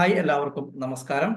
Hi, എല്ലാവർക്കും നമസ്കാരം.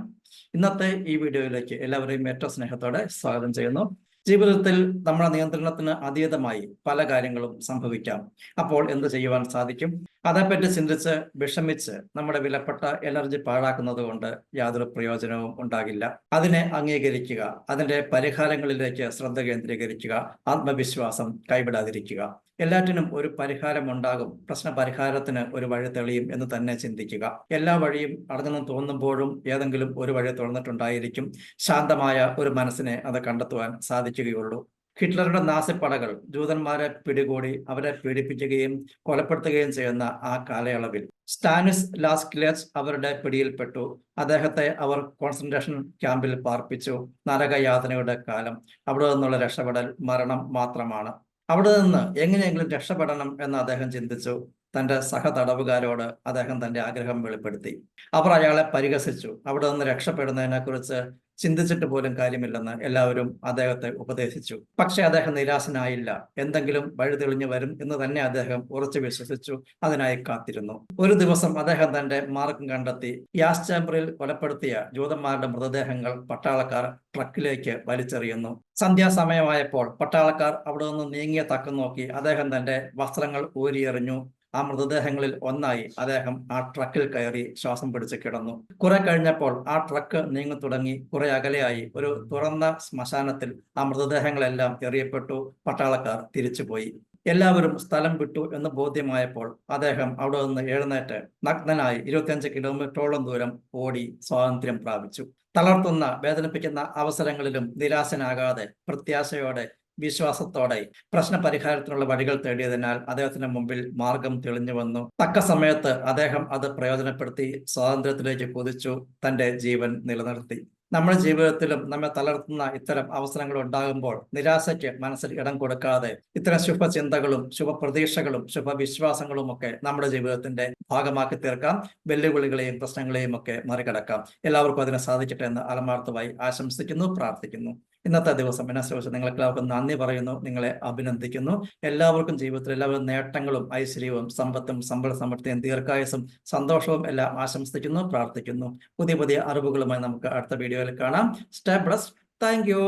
ഇന്നത്തെ ഈ വീഡിയോയിലേക്ക് എല്ലാവരെയും ഏറ്റവും സ്നേഹത്തോടെ സ്വാഗതം ചെയ്യുന്നു. ജീവിതത്തിൽ നമ്മുടെ നിയന്ത്രണത്തിന് അതീതമായി പല കാര്യങ്ങളും സംഭവിക്കാം. അപ്പോൾ എന്ത് ചെയ്യുവാൻ സാധിക്കും? അതേപ്പറ്റി ചിന്തിച്ച് വിഷമിച്ച് നമ്മുടെ വിലപ്പെട്ട എനർജി പാഴാക്കുന്നത് കൊണ്ട് യാതൊരു പ്രയോജനവും ഉണ്ടാകില്ല. അതിനെ അംഗീകരിക്കുക, അതിന്റെ പരിഹാരങ്ങളിലേക്ക് ശ്രദ്ധ കേന്ദ്രീകരിക്കുക, ആത്മവിശ്വാസം കൈവിടാതിരിക്കുക. എല്ലാറ്റിനും ഒരു പരിഹാരമുണ്ടാകും, പ്രശ്ന പരിഹാരത്തിന് ഒരു വഴി തെളിയും എന്ന് തന്നെ ചിന്തിക്കുക. എല്ലാ വഴിയും അടഞ്ഞെന്ന് തോന്നുമ്പോഴും ഏതെങ്കിലും ഒരു വഴി തുറന്നിട്ടുണ്ടായിരിക്കും. ശാന്തമായ ഒരു മനസ്സിനെ അത് കണ്ടെത്തുവാൻ സാധിക്കുകയുള്ളൂ. ഹിറ്റ്ലറുടെ നാസിപ്പടകൾ ജൂതന്മാരെ പിടികൂടി അവരെ പീഡിപ്പിക്കുകയും കൊലപ്പെടുത്തുകയും ചെയ്യുന്ന ആ കാലയളവിൽ സ്റ്റാനിസ് ലാസ്ക്ലെച്ച് അവരുടെ പിടിയിൽപ്പെട്ടു. അദ്ദേഹത്തെ അവർ കോൺസെൻട്രേഷൻ ക്യാമ്പിൽ പാർപ്പിച്ചു. നരകയാതനയുടെ കാലം. അവിടെ നിന്നുള്ള രക്ഷപ്പെടൽ മരണം മാത്രമാണ്. അവിടെ നിന്ന് എങ്ങനെയെങ്കിലും രക്ഷപ്പെടണം എന്ന് അദ്ദേഹം ചിന്തിച്ചു. തന്റെ സഹതടവുകാരോട് അദ്ദേഹം തന്റെ ആഗ്രഹം വെളിപ്പെടുത്തി. അവർ അയാളെ പരിഹസിച്ചു. അവിടെ നിന്ന് രക്ഷപ്പെടുന്നതിനെ കുറിച്ച് ചിന്തിച്ചിട്ട് പോലും കാര്യമില്ലെന്ന് എല്ലാവരും അദ്ദേഹത്തെ ഉപദേശിച്ചു. പക്ഷെ അദ്ദേഹം നിരാശനായില്ല. എന്തെങ്കിലും വഴി തെളിഞ്ഞു വരും എന്ന് തന്നെ അദ്ദേഹം ഉറച്ചു വിശ്വസിച്ചു. അതിനായി കാത്തിരുന്നു. ഒരു ദിവസം അദ്ദേഹം തന്റെ മാർഗം കണ്ടെത്തി. ഗ്യാസ് ചേമ്പറിൽ കൊലപ്പെടുത്തിയ ജൂതന്മാരുടെ മൃതദേഹങ്ങൾ പട്ടാളക്കാർ ട്രക്കിലേക്ക് വലിച്ചെറിയുന്നു. സന്ധ്യാസമയമായപ്പോൾ പട്ടാളക്കാർ അവിടെ നിന്ന് നീങ്ങിയ തക്കം നോക്കി അദ്ദേഹം തന്റെ വസ്ത്രങ്ങൾ ഊരിയെറിഞ്ഞു. ആ മൃതദേഹങ്ങളിൽ ഒന്നായി അദ്ദേഹം ആ ട്രക്കിൽ കയറി ശ്വാസം പിടിച്ച് കിടന്നു. കുറെ കഴിഞ്ഞപ്പോൾ ആ ട്രക്ക് നീങ്ങി തുടങ്ങി. കുറെ അകലെയായി ഒരു തുറന്ന ശ്മശാനത്തിൽ ആ മൃതദേഹങ്ങളെല്ലാം എറിയപ്പെട്ടു. പട്ടാളക്കാർ തിരിച്ചുപോയി. എല്ലാവരും സ്ഥലം വിട്ടു എന്ന് ബോധ്യമായപ്പോൾ അദ്ദേഹം അവിടെ നിന്ന് എഴുന്നേറ്റ് നഗ്നനായി 25 കിലോമീറ്ററോളം ദൂരം ഓടി സ്വാതന്ത്ര്യം പ്രാപിച്ചു. തളർത്തുന്ന വേദനിപ്പിക്കുന്ന അവസരങ്ങളിലും നിരാശനാകാതെ പ്രത്യാശയോടെ വിശ്വാസത്തോടെ പ്രശ്ന പരിഹാരത്തിനുള്ള വഴികൾ തേടിയതിനാൽ അദ്ദേഹത്തിന് മുമ്പിൽ മാർഗം തെളിഞ്ഞു വന്നു. തക്ക സമയത്ത് അദ്ദേഹം അത് പ്രയോജനപ്പെടുത്തി സ്വാതന്ത്ര്യത്തിലേക്ക് കുതിച്ചു. തന്റെ ജീവൻ നിലനിർത്തി. നമ്മുടെ ജീവിതത്തിലും നമ്മെ തളർത്തുന്ന ഇത്തരം അവസരങ്ങൾ ഉണ്ടാകുമ്പോൾ നിരാശയ്ക്ക് മനസ്സിൽ ഇടം കൊടുക്കാതെ ഇത്തരം ശുഭചിന്തകളും ശുഭപ്രതീക്ഷകളും ശുഭവിശ്വാസങ്ങളും ഒക്കെ നമ്മുടെ ജീവിതത്തിന്റെ ഭാഗമാക്കി തീർക്കാം. വെല്ലുവിളികളെയും പ്രശ്നങ്ങളെയും ഒക്കെ മറികടക്കാം. എല്ലാവർക്കും അതിന് സാധിക്കട്ടെ എന്ന് ആത്മാർത്ഥമായി ആശംസിക്കുന്നു, പ്രാർത്ഥിക്കുന്നു. ഇന്നത്തെ ദിവസം എന്നെ ശ്രമിച്ച് നിങ്ങൾക്കെല്ലാവർക്കും നന്ദി പറയുന്നു, നിങ്ങളെ അഭിനന്ദിക്കുന്നു. എല്ലാവർക്കും ജീവിതത്തിൽ എല്ലാവരും നേട്ടങ്ങളും ഐശ്വര്യവും സമ്പത്തും സമ്പൽ സമൃദ്ധിയും ദീർഘായുസും സന്തോഷവും എല്ലാം ആശംസിക്കുന്നു, പ്രാർത്ഥിക്കുന്നു. പുതിയ പുതിയ അറിവുകളുമായി നമുക്ക് അടുത്ത വീഡിയോയിൽ കാണാം. Stay blessed. Thank you.